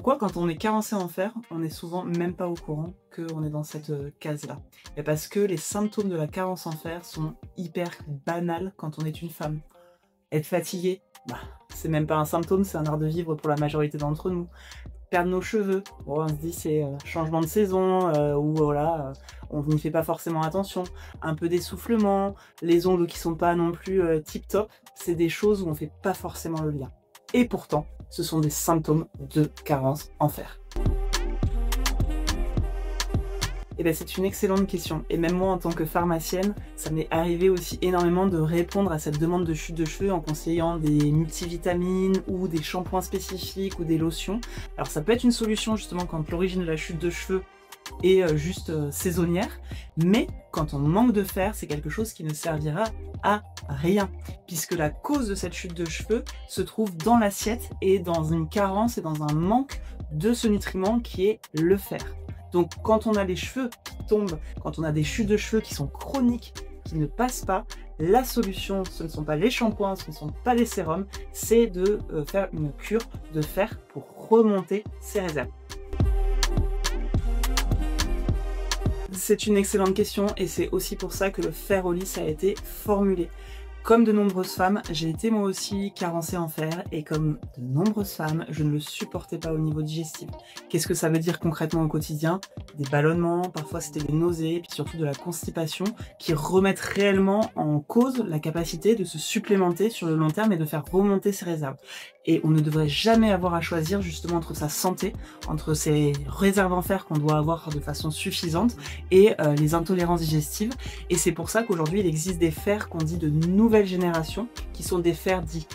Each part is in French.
Pourquoi quand on est carencé en fer, on n'est souvent même pas au courant qu'on est dans cette case-là? Et parce que les symptômes de la carence en fer sont hyper banals quand on est une femme. Être fatigué, bah, c'est même pas un symptôme, c'est un art de vivre pour la majorité d'entre nous. Perdre nos cheveux, bon, on se dit c'est changement de saison, ou voilà, on n'y fait pas forcément attention. Un peu d'essoufflement, les ongles qui sont pas non plus tip top, c'est des choses où on fait pas forcément le lien. Et pourtant, ce sont des symptômes de carence en fer. Eh bien, c'est une excellente question. Et même moi, en tant que pharmacienne, ça m'est arrivé aussi énormément de répondre à cette demande de chute de cheveux en conseillant des multivitamines ou des shampoings spécifiques ou des lotions. Alors, ça peut être une solution justement quand l'origine de la chute de cheveux est juste saisonnière, mais quand on manque de fer, c'est quelque chose qui ne servira à rien, puisque la cause de cette chute de cheveux se trouve dans l'assiette et dans une carence et dans un manque de ce nutriment qui est le fer. Donc quand on a les cheveux qui tombent, quand on a des chutes de cheveux qui sont chroniques, qui ne passent pas, la solution, ce ne sont pas les shampoings, ce ne sont pas les sérums, c'est de faire une cure de fer pour remonter ses réserves. C'est une excellente question et c'est aussi pour ça que le fer au lys a été formulé. Comme de nombreuses femmes, j'ai été moi aussi carencée en fer et comme de nombreuses femmes, je ne le supportais pas au niveau digestif. Qu'est-ce que ça veut dire concrètement au quotidien? Des ballonnements, parfois c'était des nausées, et puis surtout de la constipation qui remettent réellement en cause la capacité de se supplémenter sur le long terme et de faire remonter ses réserves. Et on ne devrait jamais avoir à choisir justement entre sa santé, entre ses réserves en fer qu'on doit avoir de façon suffisante et les intolérances digestives. Et c'est pour ça qu'aujourd'hui il existe des fers qu'on dit de nouvelle génération, qui sont des fers dits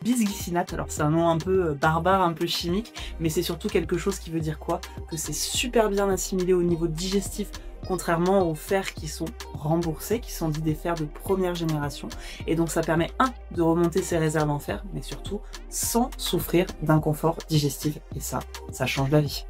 bisglycinate. Alors c'est un nom un peu barbare, un peu chimique, mais c'est surtout quelque chose qui veut dire quoi? Que c'est super bien assimilé au niveau digestif, contrairement aux fers qui sont remboursés, qui sont dits des fers de première génération. Et donc ça permet, de remonter ses réserves en fer, mais surtout sans souffrir d'inconfort digestif. Et ça change la vie.